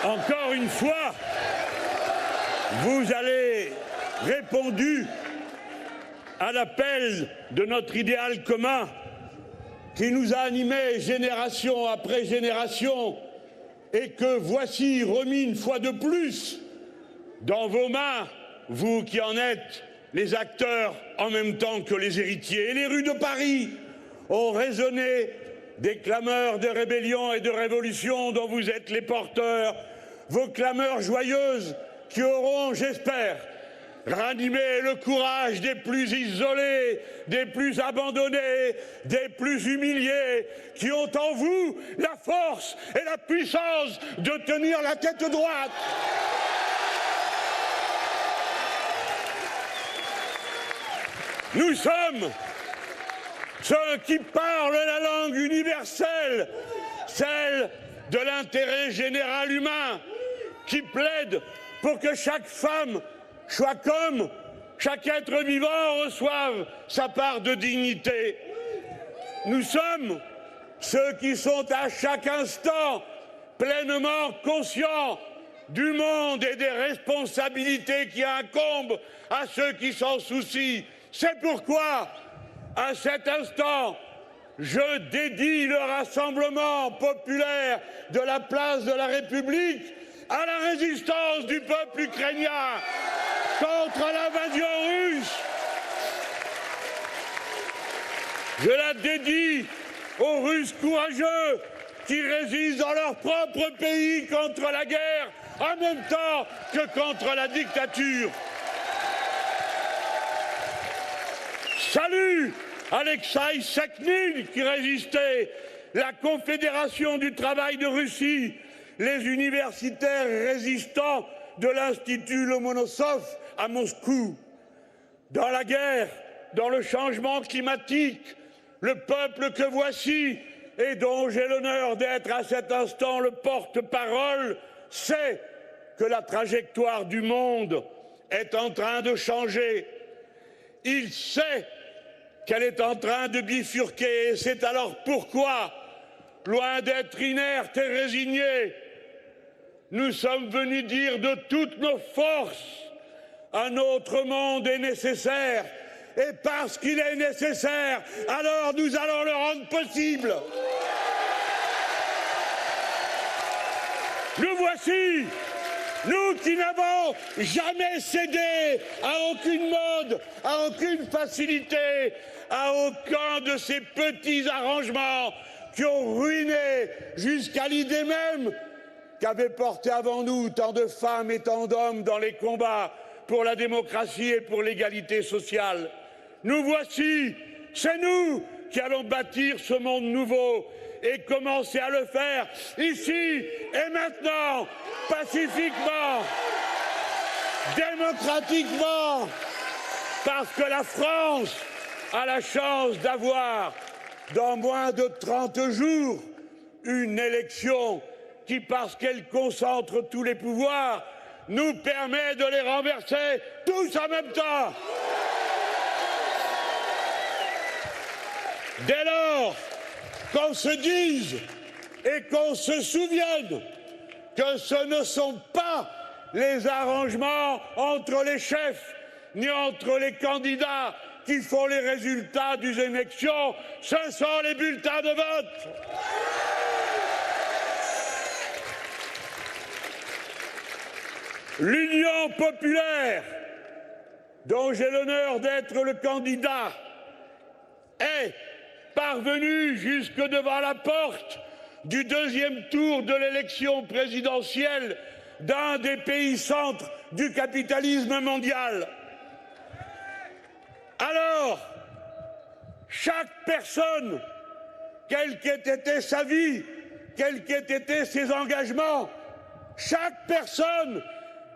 Encore une fois, vous avez répondu à l'appel de notre idéal commun qui nous a animés génération après génération et que voici remis une fois de plus dans vos mains, vous qui en êtes les acteurs en même temps que les héritiers. Et les rues de Paris ont résonné des clameurs de rébellion et de révolution dont vous êtes les porteurs, vos clameurs joyeuses qui auront, j'espère, ranimé le courage des plus isolés, des plus abandonnés, des plus humiliés, qui ont en vous la force et la puissance de tenir la tête droite. Nous sommes ceux qui parlent la langue universelle, celle de l'intérêt général humain, qui plaident pour que chaque femme soit comme chaque être vivant reçoive sa part de dignité. Nous sommes ceux qui sont à chaque instant pleinement conscients du monde et des responsabilités qui incombent à ceux qui s'en soucient. C'est pourquoi, à cet instant, je dédie le rassemblement populaire de la place de la République à la résistance du peuple ukrainien contre l'invasion russe. Je la dédie aux Russes courageux qui résistent dans leur propre pays contre la guerre en même temps que contre la dictature. Salut Alexeï Sekhnine qui résistait, la Confédération du travail de Russie, les universitaires résistants de l'Institut Lomonosov à Moscou. Dans la guerre, dans le changement climatique, le peuple que voici et dont j'ai l'honneur d'être à cet instant le porte-parole sait que la trajectoire du monde est en train de changer. Il sait qu'elle est en train de bifurquer et c'est alors pourquoi, loin d'être inertes et résignés, nous sommes venus dire de toutes nos forces un autre monde est nécessaire et parce qu'il est nécessaire, alors nous allons le rendre possible. Nous voici, nous qui n'avons jamais cédé à aucune mode, à aucune facilité, à aucun de ces petits arrangements qui ont ruiné jusqu'à l'idée même qu'avaient porté avant nous tant de femmes et tant d'hommes dans les combats pour la démocratie et pour l'égalité sociale. Nous voici, c'est nous qui allons bâtir ce monde nouveau et commencer à le faire ici et maintenant, pacifiquement, démocratiquement, parce que la France a la chance d'avoir, dans moins de 30 jours, une élection qui, parce qu'elle concentre tous les pouvoirs, nous permet de les renverser tous en même temps. Dès lors qu'on se dise et qu'on se souvienne que ce ne sont pas les arrangements entre les chefs ni entre les candidats qui font les résultats des élections, ce sont les bulletins de vote. L'Union populaire, dont j'ai l'honneur d'être le candidat, est parvenue jusque devant la porte du deuxième tour de l'élection présidentielle d'un des pays centres du capitalisme mondial. Alors, chaque personne, quelle qu'ait été sa vie, quels qu'aient été ses engagements, chaque personne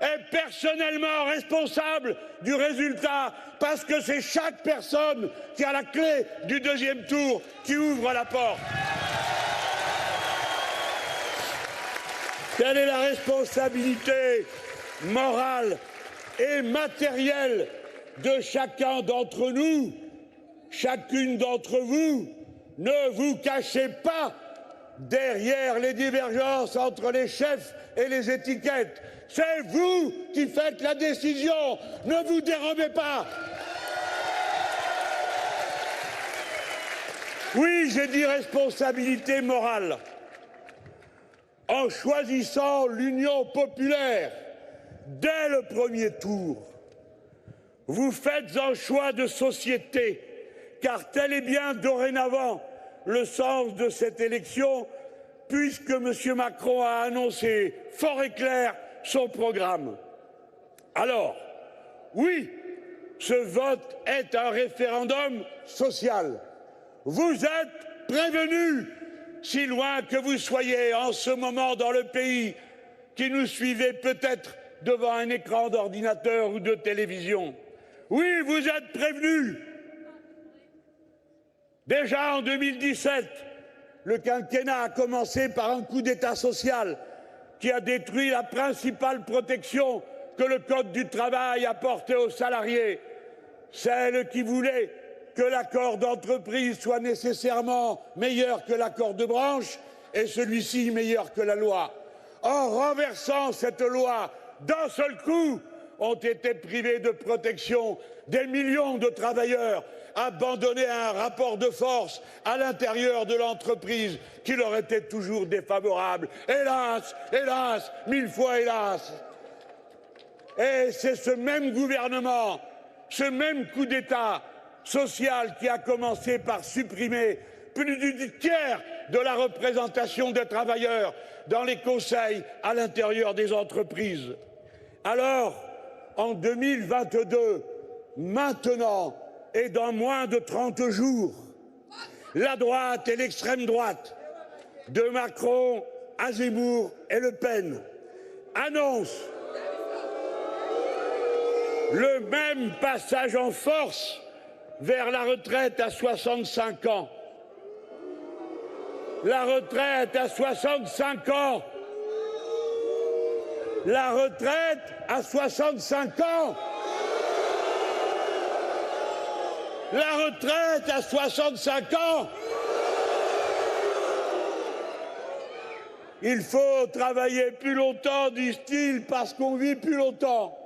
est personnellement responsable du résultat parce que c'est chaque personne qui a la clé du deuxième tour qui ouvre la porte. Quelle est la responsabilité morale et matérielle de chacun d'entre nous, chacune d'entre vous? Ne vous cachez pas derrière les divergences entre les chefs et les étiquettes. C'est vous qui faites la décision. Ne vous dérobez pas. Oui, j'ai dit responsabilité morale. En choisissant l'Union populaire dès le premier tour, vous faites un choix de société, car tel est bien dorénavant le sens de cette élection, puisque M. Macron a annoncé fort et clair son programme. Alors, oui, ce vote est un référendum social. Vous êtes prévenus, si loin que vous soyez en ce moment dans le pays, qui nous suivez peut-être devant un écran d'ordinateur ou de télévision. Oui, vous êtes prévenus. Déjà en 2017, le quinquennat a commencé par un coup d'État social qui a détruit la principale protection que le Code du travail apportait aux salariés, celle qui voulait que l'accord d'entreprise soit nécessairement meilleur que l'accord de branche et celui-ci meilleur que la loi. En renversant cette loi, d'un seul coup, ont été privés de protection des millions de travailleurs abandonnés à un rapport de force à l'intérieur de l'entreprise qui leur était toujours défavorable. Hélas, hélas, 1000 fois hélas. Et c'est ce même gouvernement, ce même coup d'État social qui a commencé par supprimer plus du tiers de la représentation des travailleurs dans les conseils à l'intérieur des entreprises. Alors, en 2022, maintenant et dans moins de 30 jours, la droite et l'extrême droite, de Macron à Zemmour et Le Pen, annoncent le même passage en force vers la retraite à 65 ans. La retraite à 65 ans. La retraite à 65 ans. La retraite à 65 ans. Il faut travailler plus longtemps, disent-ils, parce qu'on vit plus longtemps.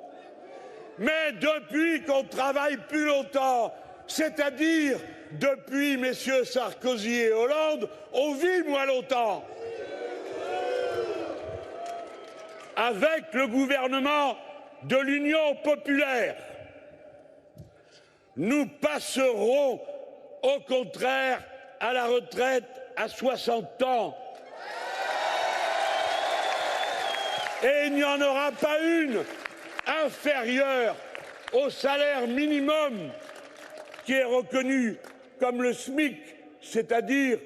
Mais depuis qu'on travaille plus longtemps, c'est-à-dire depuis messieurs Sarkozy et Hollande, on vit moins longtemps. Avec le gouvernement de l'Union populaire, nous passerons au contraire à la retraite à 60 ans. Et il n'y en aura pas une inférieure au salaire minimum qui est reconnu comme le SMIC, c'est-à-dire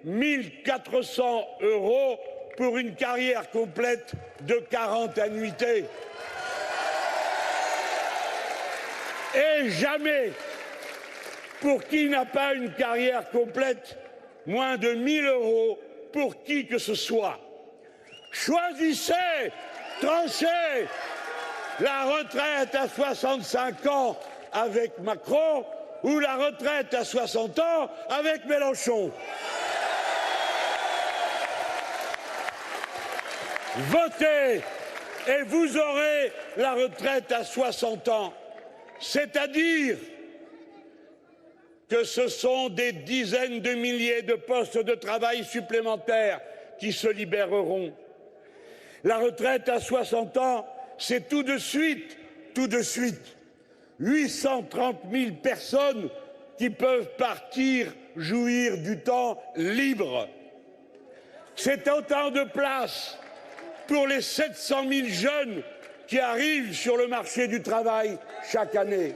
1 400 € pour une carrière complète de 40 annuités. Et jamais, pour qui n'a pas une carrière complète, moins de 1 000 € pour qui que ce soit. Choisissez, tranchez la retraite à 65 ans avec Macron ou la retraite à 60 ans avec Mélenchon. Votez et vous aurez la retraite à 60 ans. C'est-à-dire que ce sont des dizaines de milliers de postes de travail supplémentaires qui se libéreront. La retraite à 60 ans, c'est tout de suite, 830 000 personnes qui peuvent partir jouir du temps libre. C'est autant de places pour les 700 000 jeunes qui arrivent sur le marché du travail chaque année.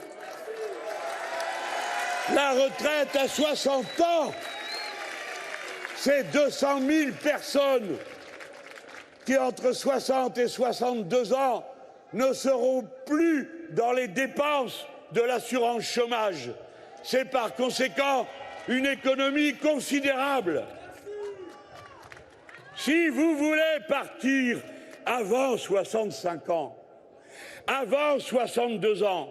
La retraite à 60 ans, c'est 200 000 personnes qui, entre 60 et 62 ans, ne seront plus dans les dépenses de l'assurance chômage. C'est par conséquent une économie considérable. Si vous voulez partir avant 65 ans, avant 62 ans,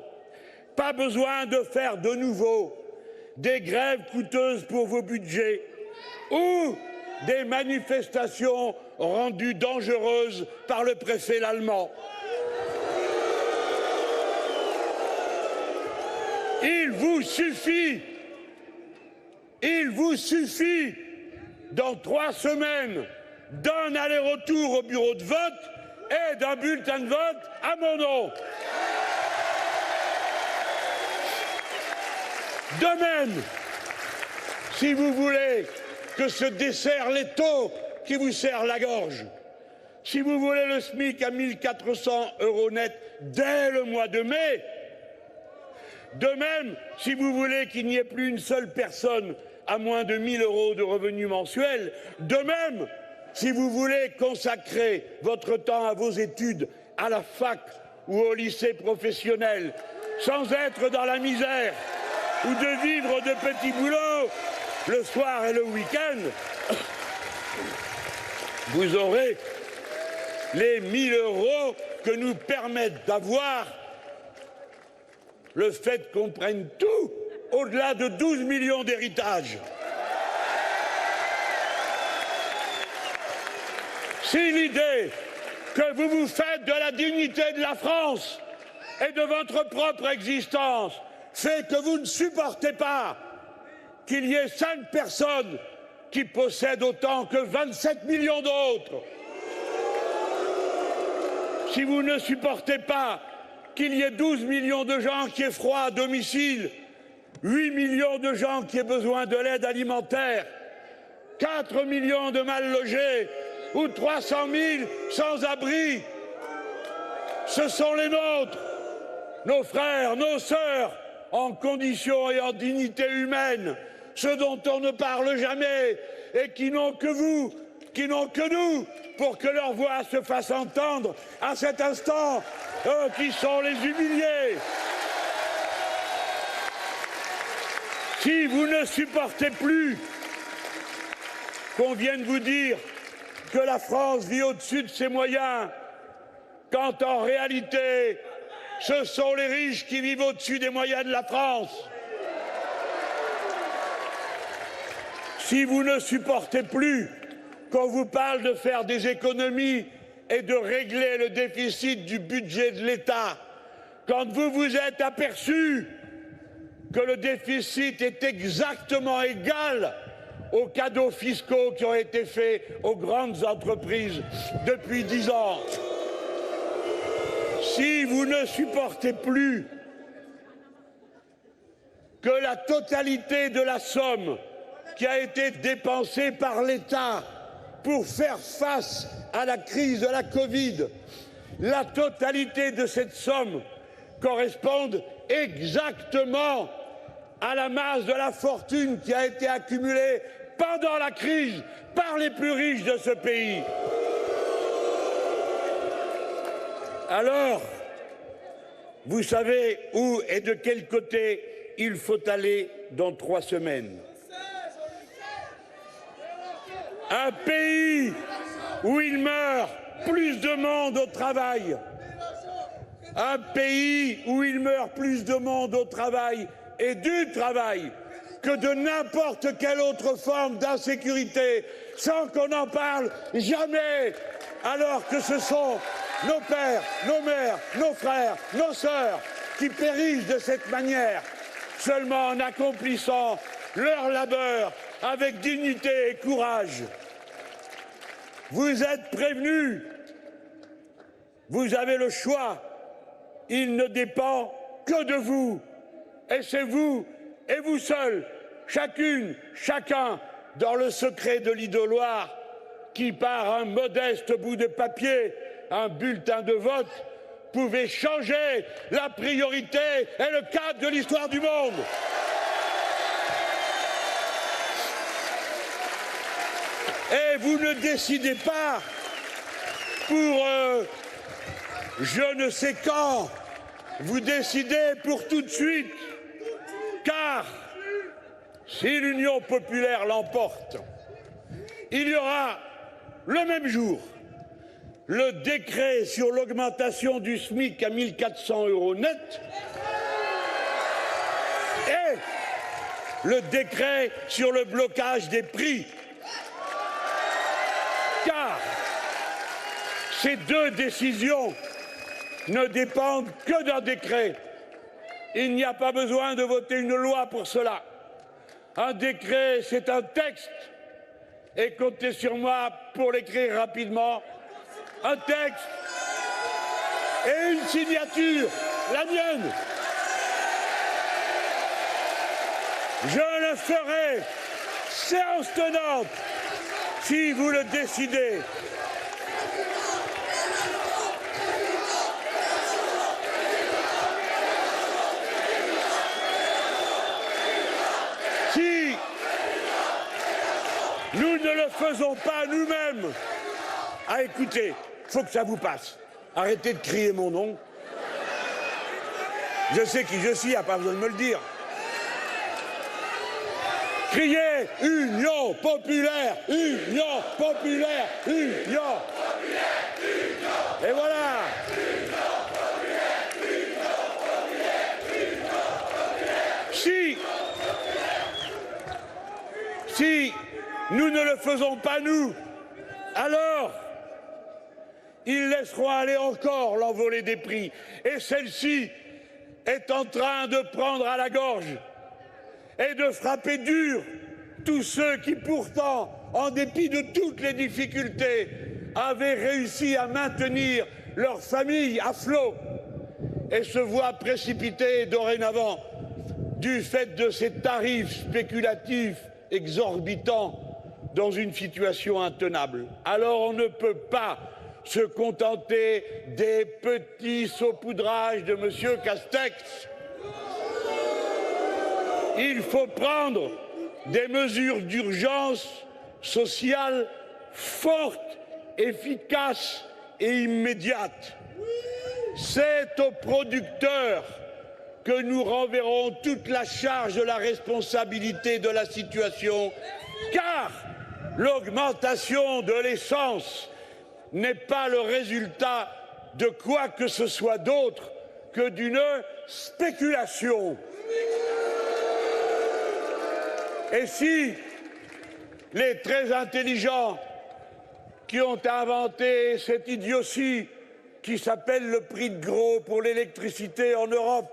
pas besoin de faire de nouveau des grèves coûteuses pour vos budgets ou des manifestations rendues dangereuses par le préfet l'Allemand. Il vous suffit, dans 3 semaines, d'un aller-retour au bureau de vote et d'un bulletin de vote à mon nom. De même, si vous voulez que se desserre l'étau qui vous serre la gorge, si vous voulez le SMIC à 1 400 € net dès le mois de mai, de même, si vous voulez qu'il n'y ait plus une seule personne à moins de 1 000 € de revenus mensuels, de même, si vous voulez consacrer votre temps à vos études, à la fac ou au lycée professionnel, sans être dans la misère ou de vivre de petits boulots le soir et le week-end, vous aurez les 1 000 € que nous permettent d'avoir le fait qu'on prenne tout au-delà de 12 millions d'héritages. Si l'idée que vous vous faites de la dignité de la France et de votre propre existence fait que vous ne supportez pas qu'il y ait 5 personnes qui possèdent autant que 27 millions d'autres, si vous ne supportez pas qu'il y ait 12 millions de gens qui aient froid à domicile, 8 millions de gens qui aient besoin de l'aide alimentaire, 4 millions de mal logés ou 300 000 sans-abri, ce sont les nôtres, nos frères, nos sœurs, en conditions et en dignité humaine, ceux dont on ne parle jamais et qui n'ont que vous, qui n'ont que nous, pour que leur voix se fasse entendre à cet instant, eux qui sont les humiliés. Si vous ne supportez plus qu'on vienne vous dire que la France vit au-dessus de ses moyens, quand en réalité, ce sont les riches qui vivent au-dessus des moyens de la France. Si vous ne supportez plus qu'on vous parle de faire des économies et de régler le déficit du budget de l'État, quand vous vous êtes aperçu que le déficit est exactement égal aux cadeaux fiscaux qui ont été faits aux grandes entreprises depuis 10 ans, si vous ne supportez plus que la totalité de la somme qui a été dépensée par l'État pour faire face à la crise de la Covid, la totalité de cette somme corresponde exactement à la masse de la fortune qui a été accumulée pendant la crise par les plus riches de ce pays. Alors, vous savez où et de quel côté il faut aller dans 3 semaines. Un pays où il meurt plus de monde au travail. Un pays où il meurt plus de monde au travail et du travail que de n'importe quelle autre forme d'insécurité, sans qu'on n'en parle jamais, alors que ce sont nos pères, nos mères, nos frères, nos sœurs qui périssent de cette manière, seulement en accomplissant leur labeur avec dignité et courage. Vous êtes prévenus, vous avez le choix, il ne dépend que de vous, et c'est vous et vous seuls, chacune, chacun, dans le secret de l'idoloir, qui par un modeste bout de papier, un bulletin de vote, pouvez changer la priorité et le cap de l'histoire du monde. Et vous ne décidez pas pour je ne sais quand, vous décidez pour tout de suite, car si l'Union populaire l'emporte, il y aura le même jour le décret sur l'augmentation du SMIC à 1 400 € net et le décret sur le blocage des prix. Car ces deux décisions ne dépendent que d'un décret. Il n'y a pas besoin de voter une loi pour cela. Un décret, c'est un texte. Et comptez sur moi pour l'écrire rapidement. Un texte et une signature, la mienne. Je le ferai, séance tenante, si vous le décidez. Si nous ne le faisons pas nous-mêmes, ah écoutez, faut que ça vous passe. Arrêtez de crier mon nom. Je sais qui je suis, il n'y a pas besoin de me le dire. Criez Union populaire, Union populaire, Union populaire, Union. Et voilà. Union populaire, Union populaire, Union populaire. Si nous ne le faisons pas nous, alors ils laisseront aller encore l'envolée des prix. Et celle-ci est en train de prendre à la gorge et de frapper dur tous ceux qui pourtant, en dépit de toutes les difficultés, avaient réussi à maintenir leur famille à flot et se voient précipités dorénavant du fait de ces tarifs spéculatifs exorbitants dans une situation intenable. Alors on ne peut pas se contenter des petits saupoudrages de M. Castex. Il faut prendre des mesures d'urgence sociale fortes, efficaces et immédiates. C'est aux producteurs que nous renverrons toute la charge de la responsabilité de la situation, car l'augmentation de l'essence n'est pas le résultat de quoi que ce soit d'autre que d'une spéculation. Et si les très intelligents qui ont inventé cette idiotie qui s'appelle le prix de gros pour l'électricité en Europe,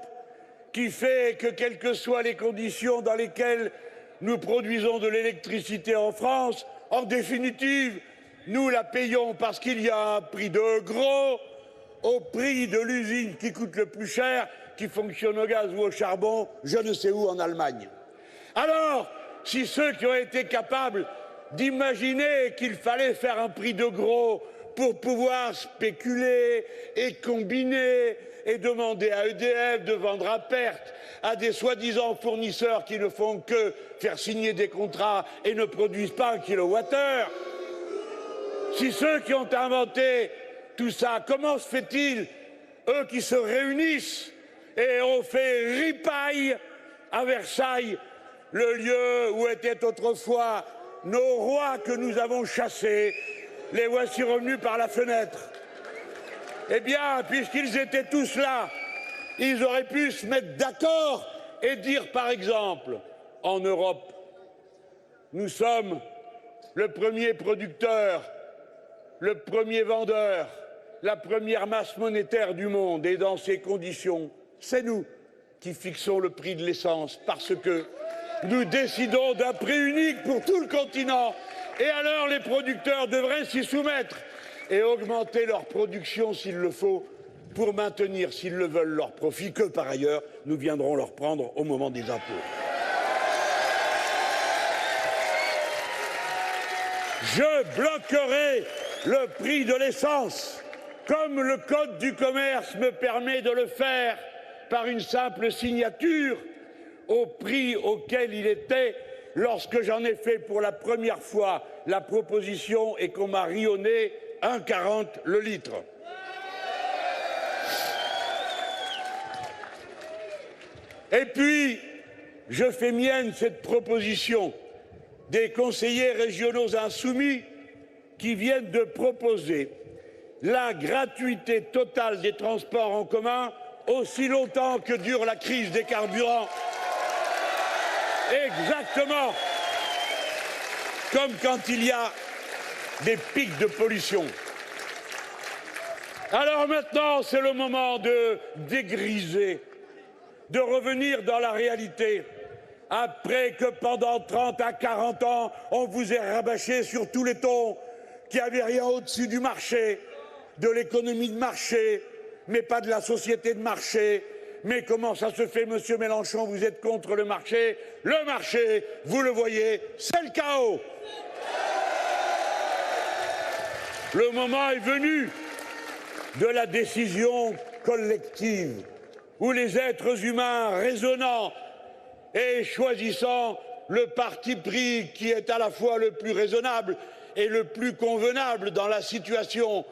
qui fait que quelles que soient les conditions dans lesquelles nous produisons de l'électricité en France, en définitive, nous la payons parce qu'il y a un prix de gros au prix de l'usine qui coûte le plus cher, qui fonctionne au gaz ou au charbon, je ne sais où en Allemagne. Alors, si ceux qui ont été capables d'imaginer qu'il fallait faire un prix de gros pour pouvoir spéculer et combiner et demander à EDF de vendre à perte à des soi-disant fournisseurs qui ne font que faire signer des contrats et ne produisent pas un kilowattheure, si ceux qui ont inventé tout ça, comment se fait-il, eux qui se réunissent et ont fait ripaille à Versailles, le lieu où étaient autrefois nos rois que nous avons chassés, les voici revenus par la fenêtre. Eh bien, puisqu'ils étaient tous là, ils auraient pu se mettre d'accord et dire, par exemple, en Europe, nous sommes le premier producteur, le premier vendeur, la première masse monétaire du monde. Et dans ces conditions, c'est nous qui fixons le prix de l'essence parce que nous décidons d'un prix unique pour tout le continent. Et alors les producteurs devraient s'y soumettre et augmenter leur production s'il le faut pour maintenir, s'ils le veulent, leurs profits que par ailleurs nous viendrons leur prendre au moment des impôts. Je bloquerai le prix de l'essence, comme le Code du commerce me permet de le faire par une simple signature, au prix auquel il était lorsque j'en ai fait pour la première fois la proposition et qu'on m'a rionné 1,40 le litre. Et puis, je fais mienne cette proposition des conseillers régionaux insoumis qui viennent de proposer la gratuité totale des transports en commun aussi longtemps que dure la crise des carburants. Exactement comme quand il y a des pics de pollution. Alors maintenant, c'est le moment de dégriser, de revenir dans la réalité. Après que pendant 30 à 40 ans, on vous ait rabâché sur tous les tons qu'il n'y avait rien au-dessus du marché, de l'économie de marché, mais pas de la société de marché. Mais comment ça se fait, monsieur Mélenchon, vous êtes contre le marché? Le marché, vous le voyez, c'est le chaos. Le moment est venu de la décision collective, où les êtres humains raisonnant et choisissant le parti pris qui est à la fois le plus raisonnable et le plus convenable dans la situation,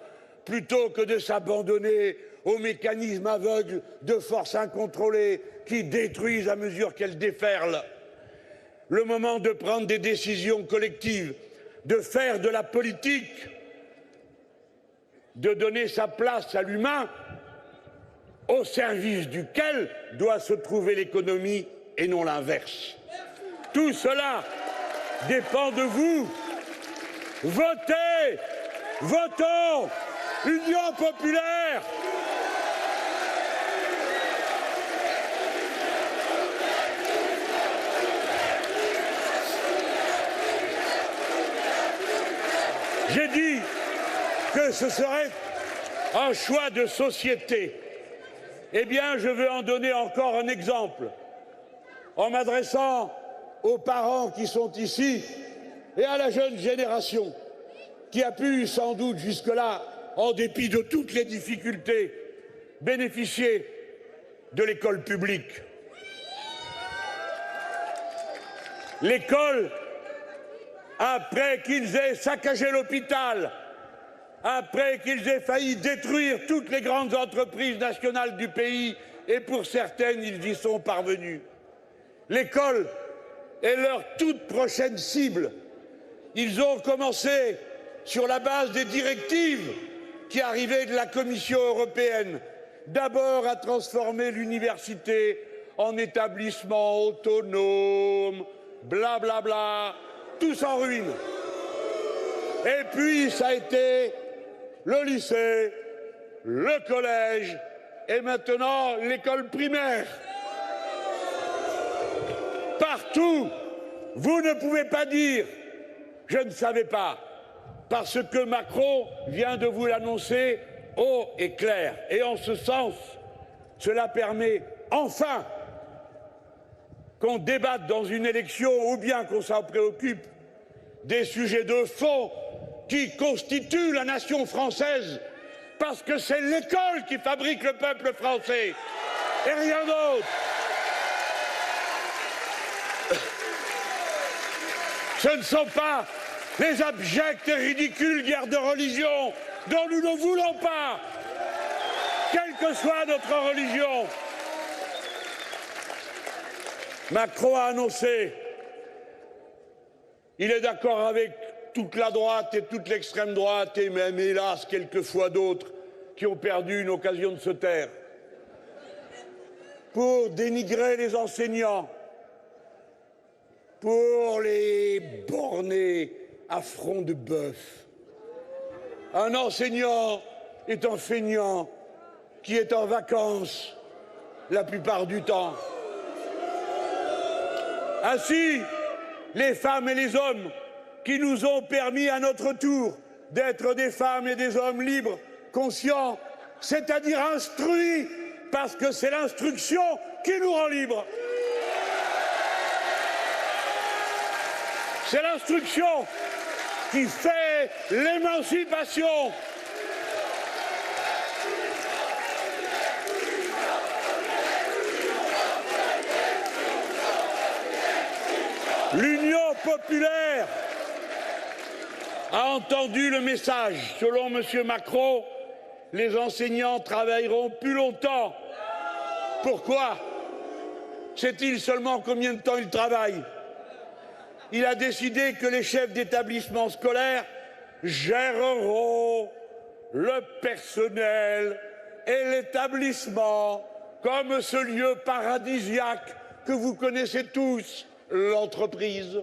plutôt que de s'abandonner aux mécanismes aveugles de forces incontrôlées qui détruisent à mesure qu'elles déferlent. Le moment de prendre des décisions collectives, de faire de la politique, de donner sa place à l'humain, au service duquel doit se trouver l'économie et non l'inverse. Tout cela dépend de vous. Votez! Votons! Union populaire! J'ai dit que ce serait un choix de société. Eh bien, je veux en donner encore un exemple en m'adressant aux parents qui sont ici et à la jeune génération qui a pu sans doute jusque-là, en dépit de toutes les difficultés, bénéficier de l'école publique. L'école, après qu'ils aient saccagé l'hôpital, après qu'ils aient failli détruire toutes les grandes entreprises nationales du pays, et pour certaines, ils y sont parvenus. L'école est leur toute prochaine cible. Ils ont commencé sur la base des directives qui arrivaient de la Commission européenne, d'abord à transformer l'université en établissement autonome, blablabla, bla bla, tous en ruine. Et puis ça a été le lycée, le collège et maintenant l'école primaire. Partout, vous ne pouvez pas dire « je ne savais pas », parce que Macron vient de vous l'annoncer haut et clair. Et en ce sens, cela permet enfin qu'on débatte dans une élection ou bien qu'on s'en préoccupe des sujets de fond qui constituent la nation française, parce que c'est l'école qui fabrique le peuple français et rien d'autre. Ce ne sont pas les abjectes et ridicules guerres de religion dont nous ne voulons pas, quelle que soit notre religion. Macron a annoncé, il est d'accord avec toute la droite et toute l'extrême droite, et même, hélas, quelquefois d'autres qui ont perdu une occasion de se taire, pour dénigrer les enseignants, pour les borner à front de bœuf. Un enseignant est un feignant qui est en vacances la plupart du temps. Ainsi, les femmes et les hommes qui nous ont permis à notre tour d'être des femmes et des hommes libres, conscients, c'est-à-dire instruits, parce que c'est l'instruction qui nous rend libres. C'est l'instruction qui fait l'émancipation. L'Union populaire a entendu le message. Selon M. Macron, les enseignants travailleront plus longtemps. Pourquoi? Sait-il seulement combien de temps ils travaillent? Il a décidé que les chefs d'établissement scolaire géreront le personnel et l'établissement comme ce lieu paradisiaque que vous connaissez tous, l'entreprise.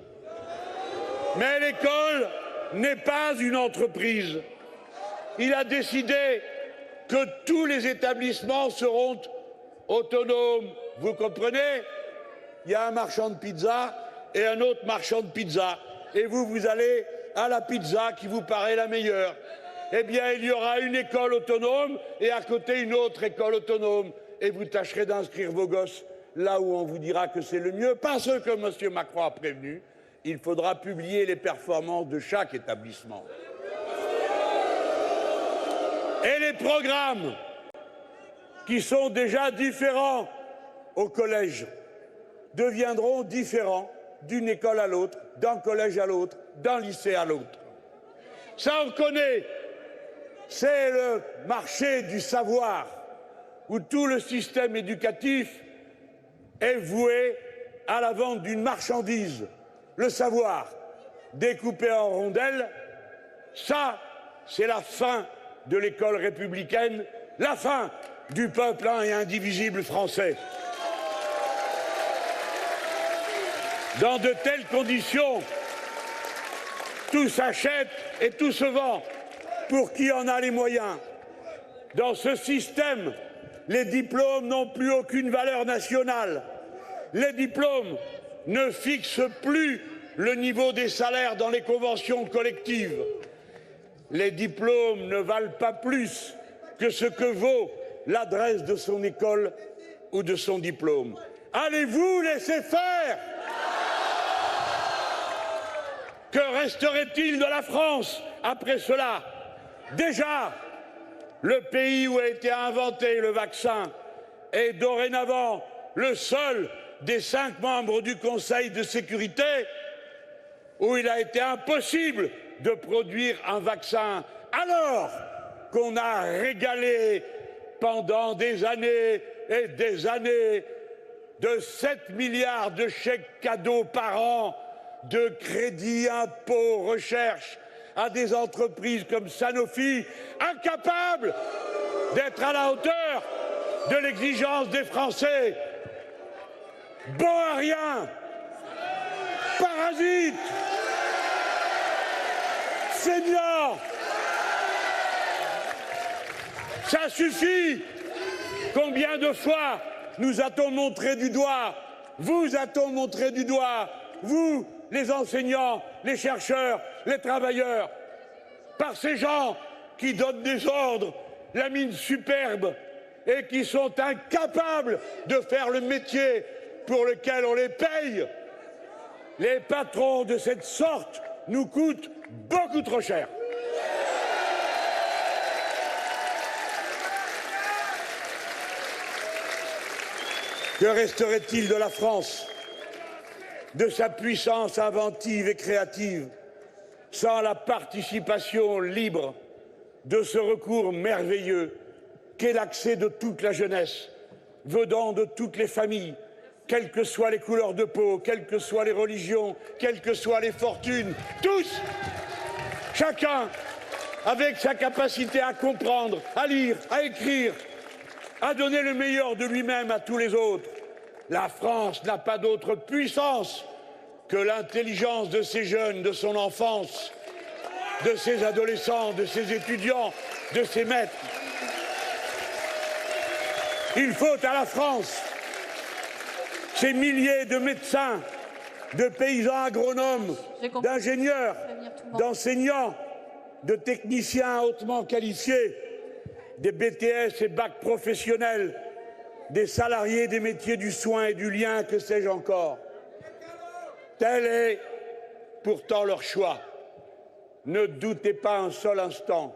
Mais l'école, n'est pas une entreprise. Il a décidé que tous les établissements seront autonomes. Vous comprenez? Il y a un marchand de pizza et un autre marchand de pizza. Et vous allez à la pizza qui vous paraît la meilleure. Eh bien, il y aura une école autonome et à côté une autre école autonome. Et vous tâcherez d'inscrire vos gosses là où on vous dira que c'est le mieux. Parce que M. Macron a prévenu, il faudra publier les performances de chaque établissement. Et les programmes qui sont déjà différents au collège deviendront différents d'une école à l'autre, d'un collège à l'autre, d'un lycée à l'autre. Ça, on connaît. C'est le marché du savoir, où tout le système éducatif est voué à la vente d'une marchandise, le savoir, découpé en rondelles. Ça, c'est la fin de l'école républicaine, la fin du peuple un et indivisible français. Dans de telles conditions, tout s'achète et tout se vend pour qui en a les moyens. Dans ce système, les diplômes n'ont plus aucune valeur nationale. Les diplômes ne fixent plus le niveau des salaires dans les conventions collectives. Les diplômes ne valent pas plus que ce que vaut l'adresse de son école ou de son diplôme. Allez-vous laisser faire? Que resterait-il de la France après cela? Déjà, le pays où a été inventé le vaccin est dorénavant le seul des 5 membres du Conseil de sécurité où il a été impossible de produire un vaccin, alors qu'on a régalé pendant des années et des années de 7 milliards de chèques cadeaux par an, de crédits, impôts, recherche à des entreprises comme Sanofi, incapables d'être à la hauteur de l'exigence des Français. Bon à rien, parasites, feignants. Ça suffit. Combien de fois nous a-t-on montré du doigt, vous a-t-on montré du doigt, vous, les enseignants, les chercheurs, les travailleurs, par ces gens qui donnent des ordres, la mine superbe, et qui sont incapables de faire le métier pour lequel on les paye. Les patrons de cette sorte nous coûtent beaucoup trop cher. Que resterait-il de la France, de sa puissance inventive et créative, sans la participation libre de ce recours merveilleux qu'est l'accès de toute la jeunesse, venant de toutes les familles, quelles que soient les couleurs de peau, quelles que soient les religions, quelles que soient les fortunes, tous, chacun avec sa capacité à comprendre, à lire, à écrire, à donner le meilleur de lui-même à tous les autres. La France n'a pas d'autre puissance que l'intelligence de ses jeunes, de son enfance, de ses adolescents, de ses étudiants, de ses maîtres. Il faut à la France ces milliers de médecins, de paysans agronomes, d'ingénieurs, d'enseignants, de techniciens hautement qualifiés, des BTS et bacs professionnels, des salariés des métiers du soin et du lien, que sais-je encore. Tel est pourtant leur choix. Ne doutez pas un seul instant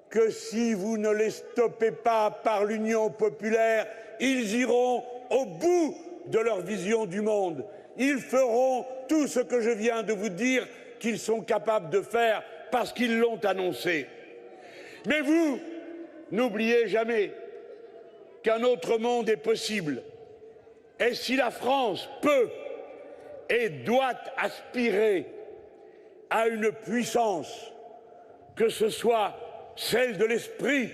que si vous ne les stoppez pas par l'Union populaire, ils iront au bout de leur vision du monde. Ils feront tout ce que je viens de vous dire qu'ils sont capables de faire parce qu'ils l'ont annoncé. Mais vous, n'oubliez jamais qu'un autre monde est possible. Et si la France peut et doit aspirer à une puissance, que ce soit celle de l'esprit,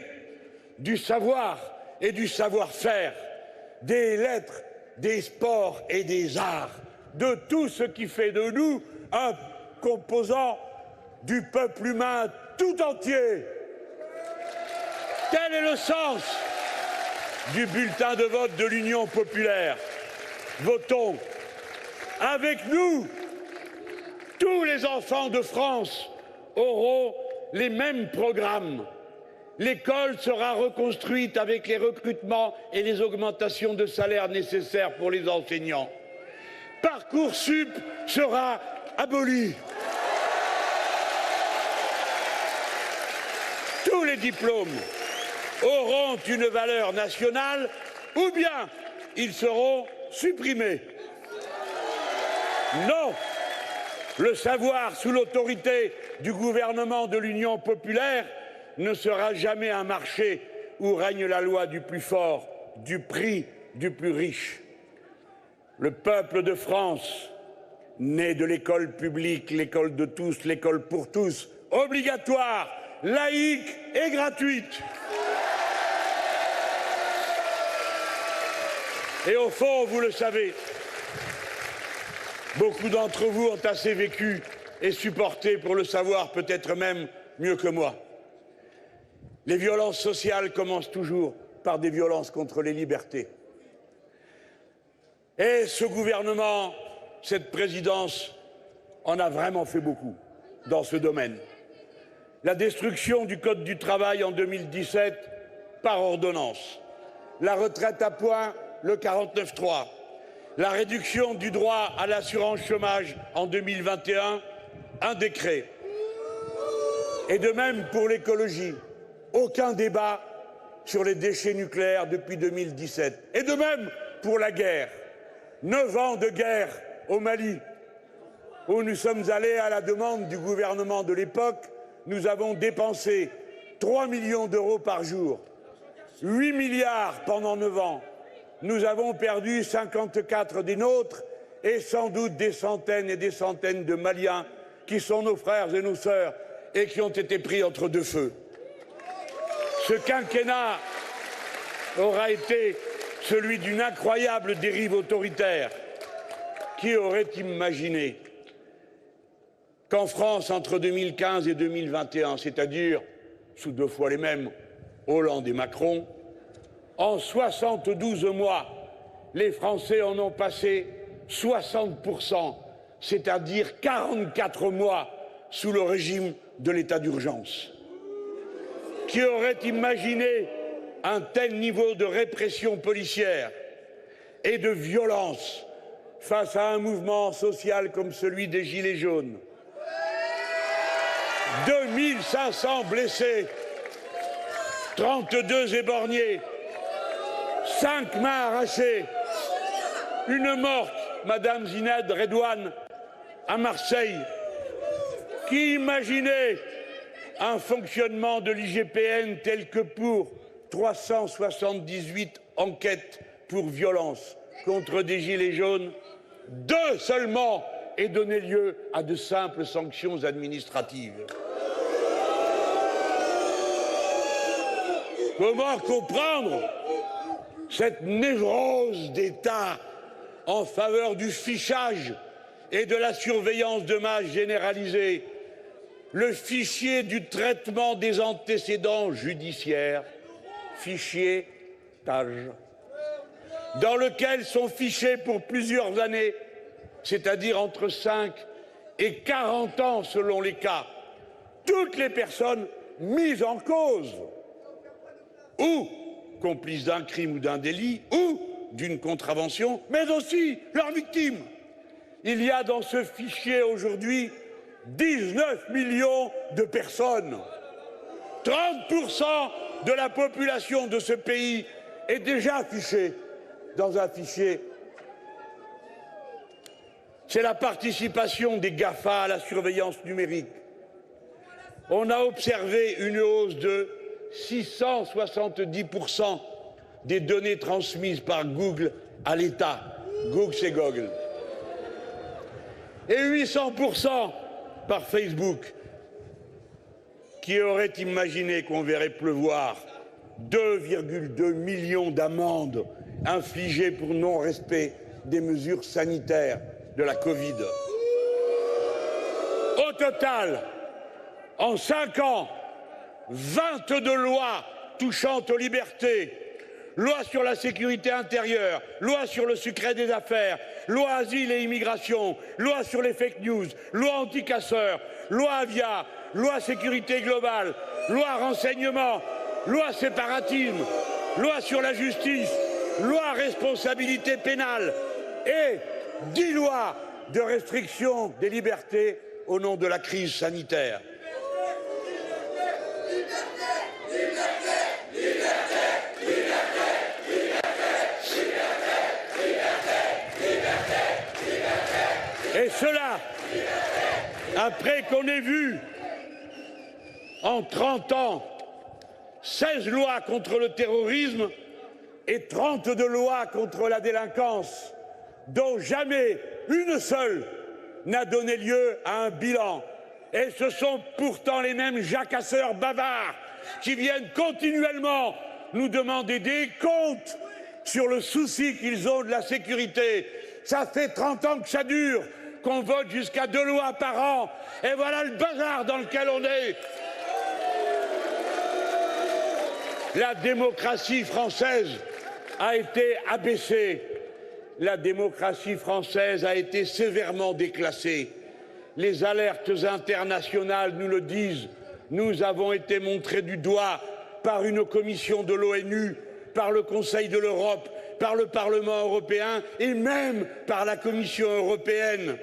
du savoir et du savoir-faire, des lettres, des sports et des arts, de tout ce qui fait de nous un composant du peuple humain tout entier. Tel est le sens du bulletin de vote de l'Union populaire. Votons avec nous. Tous les enfants de France auront les mêmes programmes. L'école sera reconstruite avec les recrutements et les augmentations de salaire nécessaires pour les enseignants. Parcoursup sera aboli. Tous les diplômes auront une valeur nationale ou bien ils seront supprimés. Non, le savoir sous l'autorité du gouvernement de l'Union populaire ne sera jamais un marché où règne la loi du plus fort, du prix du plus riche. Le peuple de France, né de l'école publique, l'école de tous, l'école pour tous, obligatoire, laïque et gratuite. Et au fond, vous le savez, beaucoup d'entre vous ont assez vécu et supporté pour le savoir peut-être même mieux que moi. Les violences sociales commencent toujours par des violences contre les libertés. Et ce gouvernement, cette présidence, en a vraiment fait beaucoup dans ce domaine. La destruction du Code du travail en 2017 par ordonnance, la retraite à points, le 49.3, la réduction du droit à l'assurance chômage en 2021, un décret. Et de même pour l'écologie, aucun débat sur les déchets nucléaires depuis 2017. Et de même pour la guerre. 9 ans de guerre au Mali, où nous sommes allés à la demande du gouvernement de l'époque. Nous avons dépensé 3 millions d'euros par jour, 8 milliards pendant 9 ans. Nous avons perdu 54 des nôtres et sans doute des centaines et des centaines de Maliens qui sont nos frères et nos sœurs et qui ont été pris entre deux feux. Ce quinquennat aura été celui d'une incroyable dérive autoritaire. Qui aurait imaginé qu'en France, entre 2015 et 2021, c'est-à-dire sous 2 fois les mêmes, Hollande et Macron, en 72 mois, les Français en ont passé 60%, c'est-à-dire 44 mois sous le régime de l'état d'urgence. Qui aurait imaginé un tel niveau de répression policière et de violence face à un mouvement social comme celui des Gilets jaunes? 2500 blessés, 32 éborgnés, 5 mains arrachées, une morte, Madame Zinad Redouane, à Marseille. Qui imaginait un fonctionnement de l'IGPN tel que pour 378 enquêtes pour violence contre des gilets jaunes, 2 seulement aient donné lieu à de simples sanctions administratives? Comment comprendre cette névrose d'État en faveur du fichage et de la surveillance de masse généralisée? Le fichier du traitement des antécédents judiciaires, fichier TAGE, dans lequel sont fichés pour plusieurs années, c'est-à-dire entre 5 et 40 ans selon les cas, toutes les personnes mises en cause, ou complices d'un crime ou d'un délit, ou d'une contravention, mais aussi leurs victimes. Il y a dans ce fichier aujourd'hui 19 millions de personnes. 30% de la population de ce pays est déjà affichée dans un fichier. C'est la participation des GAFA à la surveillance numérique. On a observé une hausse de 670% des données transmises par Google à l'État. Google, c'est Google. Et 800% par Facebook. Qui aurait imaginé qu'on verrait pleuvoir 2,2 millions d'amendes infligées pour non-respect des mesures sanitaires de la Covid? Au total, En 5 ans, 22 lois touchant aux libertés, loi sur la sécurité intérieure, loi sur le secret des affaires, loi asile et immigration, loi sur les fake news, loi anti-casseurs, loi Avia, loi sécurité globale, loi renseignement, loi séparatisme, loi sur la justice, loi responsabilité pénale et 10 lois de restriction des libertés au nom de la crise sanitaire. Et cela, après qu'on ait vu en 30 ans 16 lois contre le terrorisme et 32 lois contre la délinquance, dont jamais une seule n'a donné lieu à un bilan. Et ce sont pourtant les mêmes jacasseurs bavards qui viennent continuellement nous demander des comptes sur le souci qu'ils ont de la sécurité. Ça fait 30 ans que ça dure, qu'on vote jusqu'à 2 lois par an. Et voilà le bazar dans lequel on est. La démocratie française a été abaissée. La démocratie française a été sévèrement déclassée. Les alertes internationales nous le disent. Nous avons été montrés du doigt par une commission de l'ONU, par le Conseil de l'Europe, par le Parlement européen et même par la Commission européenne,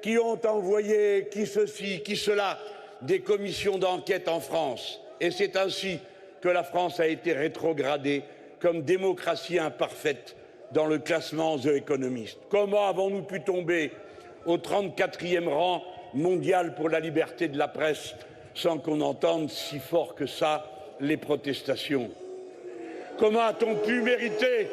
qui ont envoyé qui ceci, qui cela, des commissions d'enquête en France. Et c'est ainsi que la France a été rétrogradée comme démocratie imparfaite dans le classement The Economist. Comment avons-nous pu tomber au 34e rang mondial pour la liberté de la presse sans qu'on entende si fort que ça les protestations? Comment a-t-on pu mériter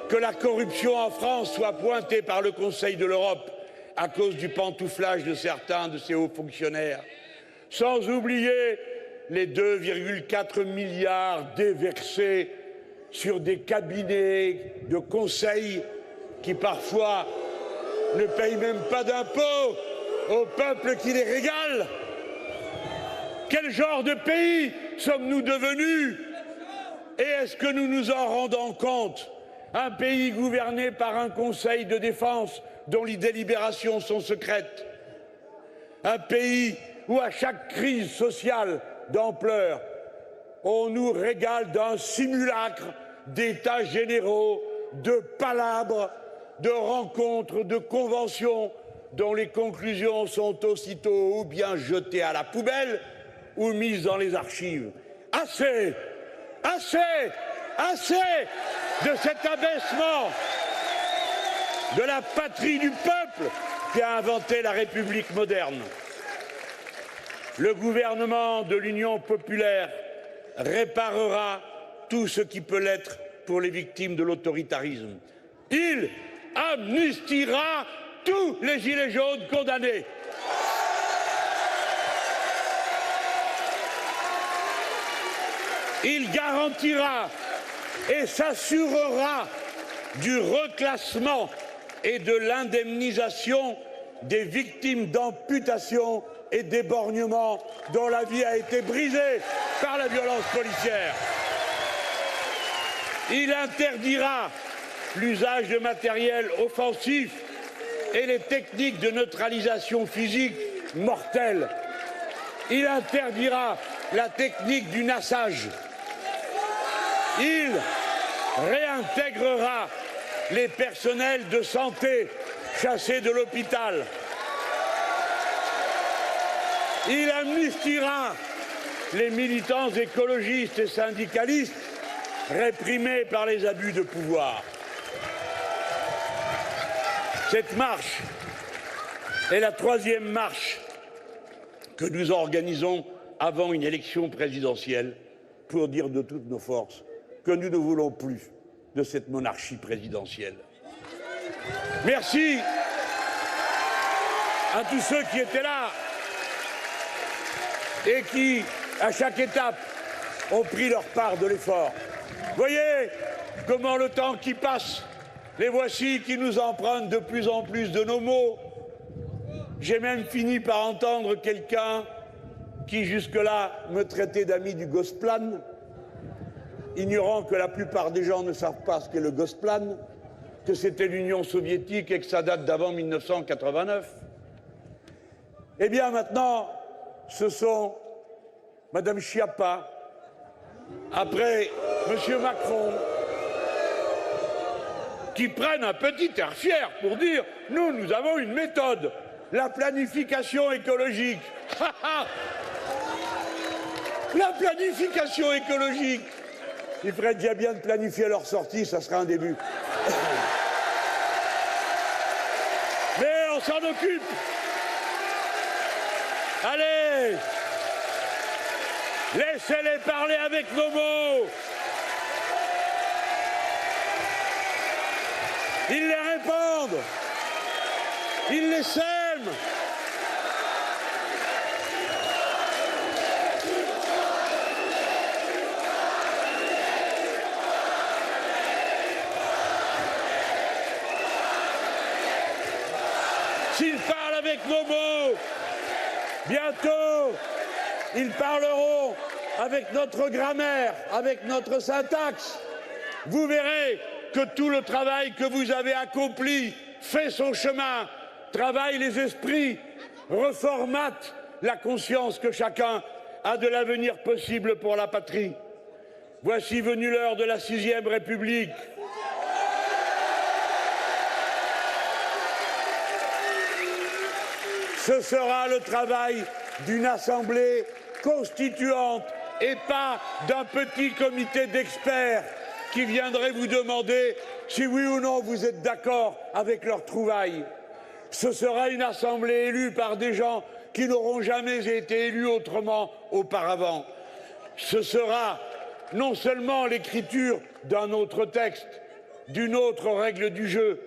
que la corruption en France soit pointée par le Conseil de l'Europe à cause du pantouflage de certains de ses hauts fonctionnaires? Sans oublier les 2,4 milliards déversés sur des cabinets de conseil qui parfois ne payent même pas d'impôts au peuple qui les régale. Quel genre de pays sommes-nous devenus? Et est-ce que nous nous en rendons compte? Un pays gouverné par un conseil de défense dont les délibérations sont secrètes. Un pays où à chaque crise sociale d'ampleur, on nous régale d'un simulacre d'états généraux, de palabres, de rencontres, de conventions dont les conclusions sont aussitôt ou bien jetées à la poubelle ou mises dans les archives. Assez, assez, assez de cet abaissement de la patrie du peuple qui a inventé la République moderne. Le gouvernement de l'Union populaire réparera tout ce qui peut l'être pour les victimes de l'autoritarisme. Il amnistiera tous les gilets jaunes condamnés. Il garantira et s'assurera du reclassement et de l'indemnisation des victimes d'amputation et d'éborgnement dont la vie a été brisée par la violence policière. Il interdira l'usage de matériel offensif et les techniques de neutralisation physique mortelles. Il interdira la technique du nassage. Il réintégrera les personnels de santé chassés de l'hôpital. Il amnistiera les militants écologistes et syndicalistes réprimés par les abus de pouvoir. Cette marche est la 3e marche que nous organisons avant une élection présidentielle pour dire de toutes nos forces que nous ne voulons plus de cette monarchie présidentielle. Merci à tous ceux qui étaient là et qui, à chaque étape, ont pris leur part de l'effort. Voyez comment le temps qui passe, les voici qui nous empruntent de plus en plus de nos mots. J'ai même fini par entendre quelqu'un qui jusque-là me traitait d'ami du Gosplan, ignorant que la plupart des gens ne savent pas ce qu'est le Gosplan, que c'était l'Union soviétique et que ça date d'avant 1989. Eh bien maintenant, ce sont Madame Schiappa, après Monsieur Macron, qui prennent un petit air fier pour dire « Nous avons une méthode, la planification écologique. » La planification écologique. Il ferait déjà bien de planifier leur sortie, ça serait un début. Mais on s'en occupe. Allez, laissez-les parler avec nos mots. Ils les répandent. Ils les sèment. S'ils parlent avec nos mots, bientôt, ils parleront avec notre grammaire, avec notre syntaxe. Vous verrez que tout le travail que vous avez accompli fait son chemin, travaille les esprits, reformate la conscience que chacun a de l'avenir possible pour la patrie. Voici venue l'heure de la 6e République. Ce sera le travail d'une assemblée constituante et pas d'un petit comité d'experts qui viendrait vous demander si oui ou non vous êtes d'accord avec leurs trouvailles. Ce sera une assemblée élue par des gens qui n'auront jamais été élus autrement auparavant. Ce sera non seulement l'écriture d'un autre texte, d'une autre règle du jeu,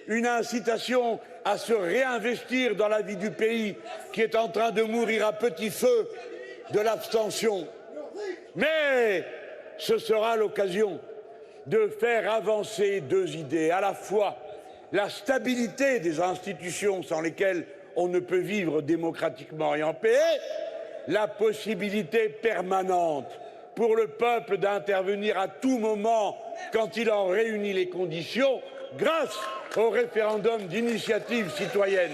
une incitation à se réinvestir dans la vie du pays qui est en train de mourir à petit feu de l'abstention. Mais ce sera l'occasion de faire avancer deux idées, à la fois la stabilité des institutions sans lesquelles on ne peut vivre démocratiquement et en paix, la possibilité permanente pour le peuple d'intervenir à tout moment quand il en réunit les conditions grâce au référendum d'initiative citoyenne.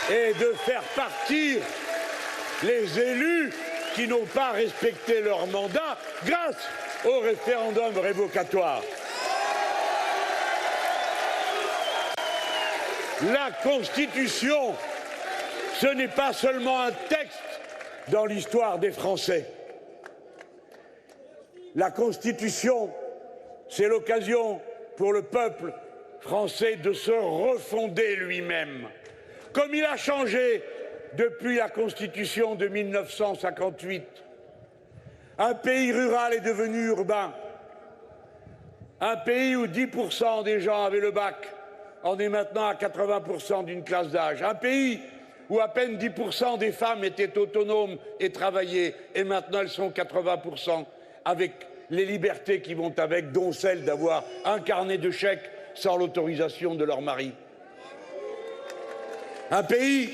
Et de faire partir les élus qui n'ont pas respecté leur mandat grâce au référendum révocatoire. La Constitution, ce n'est pas seulement un texte dans l'histoire des Français. La Constitution, c'est l'occasion pour le peuple français de se refonder lui-même. Comme il a changé depuis la Constitution de 1958. Un pays rural est devenu urbain. Un pays où 10% des gens avaient le bac en est maintenant à 80% d'une classe d'âge. Un pays où à peine 10% des femmes étaient autonomes et travaillaient, et maintenant elles sont 80%, avec les libertés qui vont avec, dont celle d'avoir un carnet de chèques sans l'autorisation de leur mari. Un pays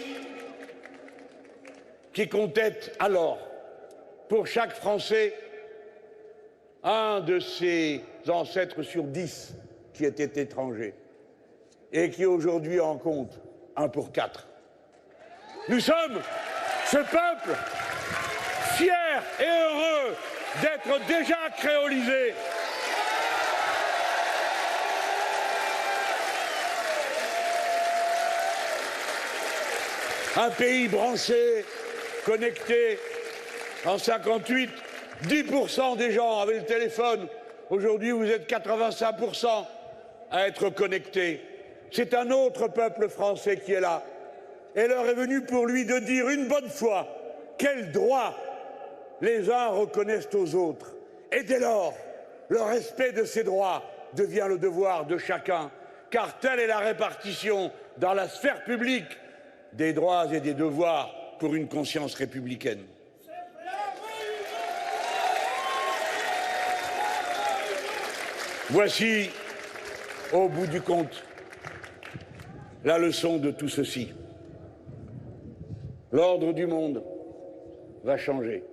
qui comptait alors, pour chaque Français, un de ses ancêtres sur 10 qui était étranger, et qui aujourd'hui en compte 1 pour 4. Nous sommes ce peuple fier et heureux d'être déjà créolisé. Un pays branché, connecté. En 58, 10% des gens avaient le téléphone. Aujourd'hui, vous êtes 85% à être connectés. C'est un autre peuple français qui est là. Et l'heure est venue pour lui de dire une bonne fois quels droits les uns reconnaissent aux autres. Et dès lors, le respect de ces droits devient le devoir de chacun, car telle est la répartition dans la sphère publique des droits et des devoirs pour une conscience républicaine. Voici, au bout du compte, la leçon de tout ceci. L'ordre du monde va changer.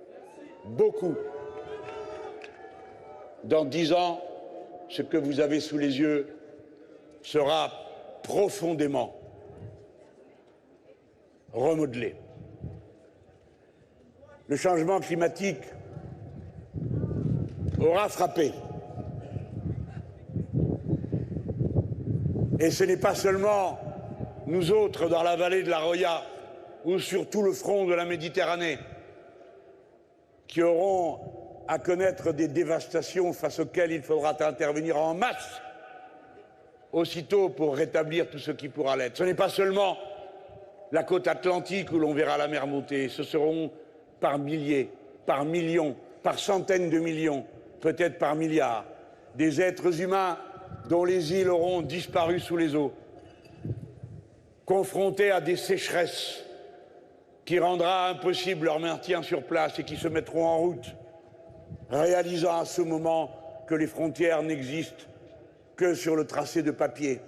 Beaucoup. Dans 10 ans, ce que vous avez sous les yeux sera profondément remodelé. Le changement climatique aura frappé. Et ce n'est pas seulement nous autres dans la vallée de la Roya ou sur tout le front de la Méditerranée qui auront à connaître des dévastations face auxquelles il faudra intervenir en masse aussitôt pour rétablir tout ce qui pourra l'être. Ce n'est pas seulement la côte atlantique où l'on verra la mer monter, ce seront par milliers, par millions, par centaines de millions, peut-être par milliards, des êtres humains dont les îles auront disparu sous les eaux, confrontés à des sécheresses qui rendra impossible leur maintien sur place et qui se mettront en route, réalisant à ce moment que les frontières n'existent que sur le tracé de papier,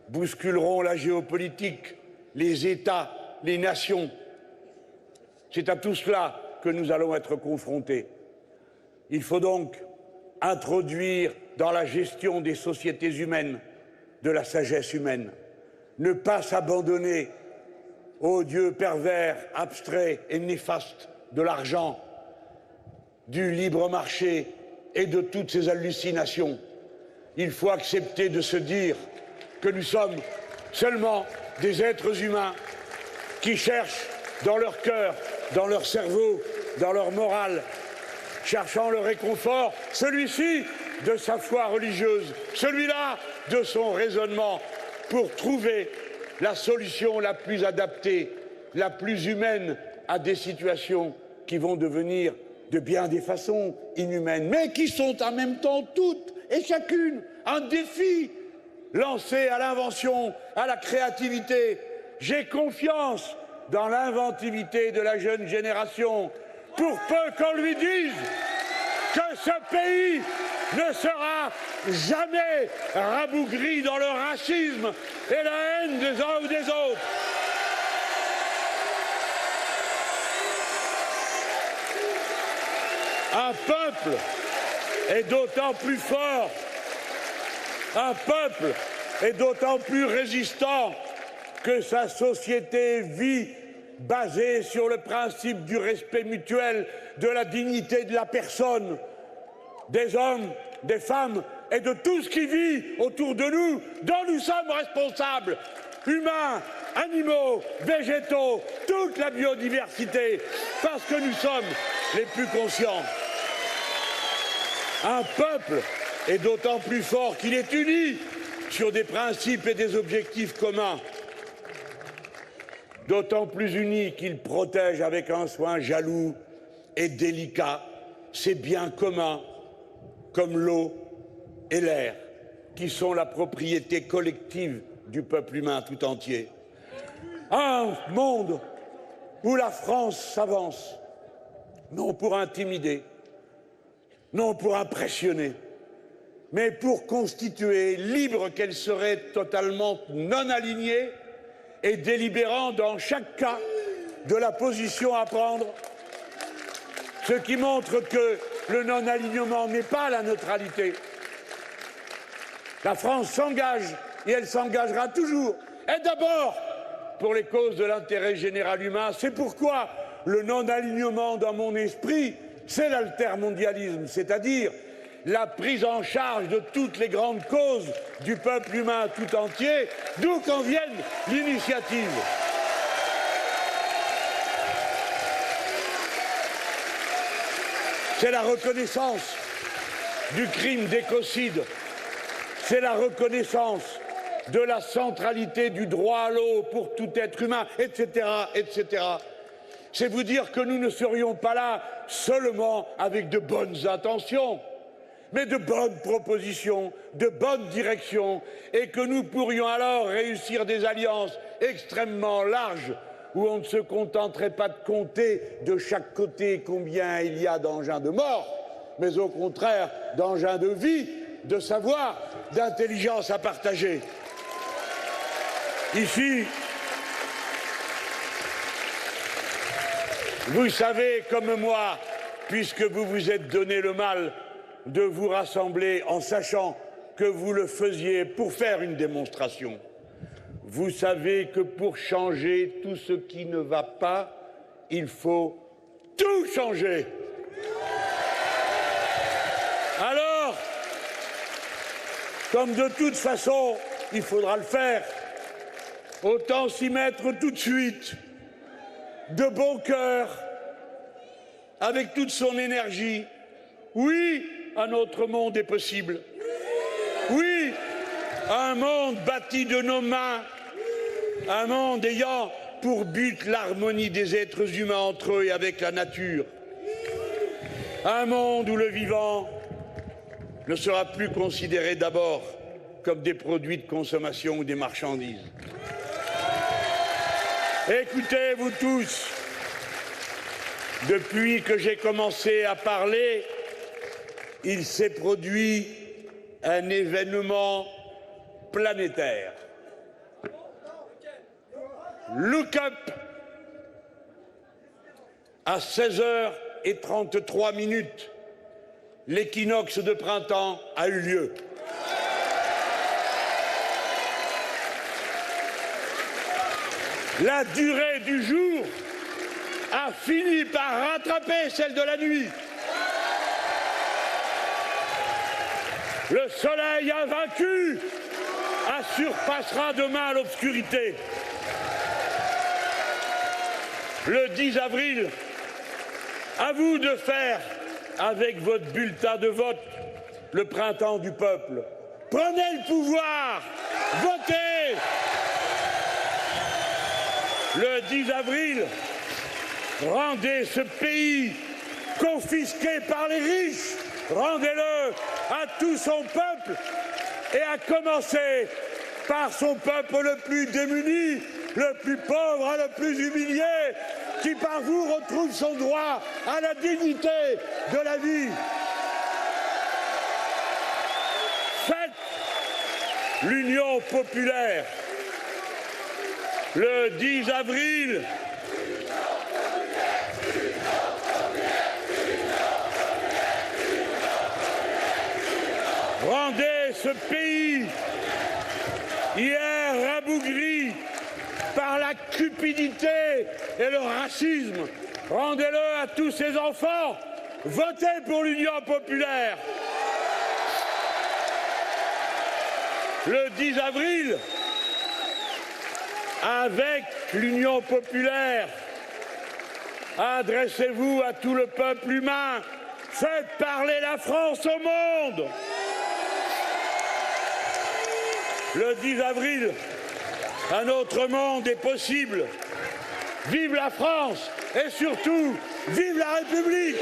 bousculeront la géopolitique, les États, les nations. C'est à tout cela que nous allons être confrontés. Il faut donc introduire dans la gestion des sociétés humaines de la sagesse humaine, ne pas s'abandonner aux dieux pervers, abstraits et néfastes de l'argent, du libre marché et de toutes ces hallucinations. Il faut accepter de se dire que nous sommes seulement des êtres humains qui cherchent dans leur cœur, dans leur cerveau, dans leur morale, cherchant le réconfort, celui-ci de sa foi religieuse, celui-là de son raisonnement, pour trouver la solution la plus adaptée, la plus humaine à des situations qui vont devenir de bien des façons inhumaines, mais qui sont en même temps toutes et chacune un défi lancé à l'invention, à la créativité. J'ai confiance dans l'inventivité de la jeune génération, pour peu qu'on lui dise que ce pays ne sera jamais rabougri dans le racisme et la haine des uns ou des autres. Un peuple est d'autant plus fort, un peuple est d'autant plus résistant que sa société vit basée sur le principe du respect mutuel, de la dignité de la personne, des hommes, des femmes et de tout ce qui vit autour de nous, dont nous sommes responsables, humains, animaux, végétaux, toute la biodiversité, parce que nous sommes les plus conscients. Un peuple est d'autant plus fort qu'il est uni sur des principes et des objectifs communs, d'autant plus uni qu'il protège avec un soin jaloux et délicat ses biens communs, comme l'eau et l'air, qui sont la propriété collective du peuple humain tout entier. Un monde où la France s'avance, non pour intimider, non pour impressionner, mais pour constituer, libre qu'elle serait totalement non alignée et délibérant dans chaque cas de la position à prendre, ce qui montre que le non-alignement n'est pas la neutralité. La France s'engage et elle s'engagera toujours, et d'abord pour les causes de l'intérêt général humain. C'est pourquoi le non-alignement dans mon esprit, c'est l'altermondialisme, c'est-à-dire la prise en charge de toutes les grandes causes du peuple humain tout entier, d'où qu'en vienne l'initiative. C'est la reconnaissance du crime d'écocide, c'est la reconnaissance de la centralité du droit à l'eau pour tout être humain, etc., etc. C'est vous dire que nous ne serions pas là seulement avec de bonnes intentions, mais de bonnes propositions, de bonnes directions, et que nous pourrions alors réussir des alliances extrêmement larges où on ne se contenterait pas de compter de chaque côté combien il y a d'engins de mort, mais au contraire d'engins de vie, de savoir, d'intelligence à partager. Vous savez, comme moi, puisque vous vous êtes donné le mal de vous rassembler en sachant que vous le faisiez pour faire une démonstration. Vous savez que pour changer tout ce qui ne va pas, il faut tout changer. Alors, comme de toute façon, il faudra le faire, autant s'y mettre tout de suite, de bon cœur, avec toute son énergie. Oui, un autre monde est possible. Oui, un monde bâti de nos mains, un monde ayant pour but l'harmonie des êtres humains entre eux et avec la nature. Un monde où le vivant ne sera plus considéré d'abord comme des produits de consommation ou des marchandises. Écoutez, vous tous, depuis que j'ai commencé à parler, il s'est produit un événement planétaire. Look up, à 16h33, l'équinoxe de printemps a eu lieu. La durée du jour a fini par rattraper celle de la nuit. Le soleil invaincu surpassera demain l'obscurité. Le 10 avril, à vous de faire, avec votre bulletin de vote, le printemps du peuple. Prenez le pouvoir, votez. Le 10 avril, rendez ce pays confisqué par les riches, rendez-le à tout son peuple et à commencer par son peuple le plus démuni, le plus pauvre et le plus humilié, qui par vous retrouve son droit à la dignité de la vie. Faites l'Union populaire. Le 10 avril, rendez ce pays, hier rabougri par la cupidité et le racisme, rendez-le à tous ses enfants. Votez pour l'Union populaire. Le 10 avril, avec l'Union populaire, adressez-vous à tout le peuple humain. Faites parler la France au monde. Le 10 avril, un autre monde est possible. Vive la France et surtout, vive la République!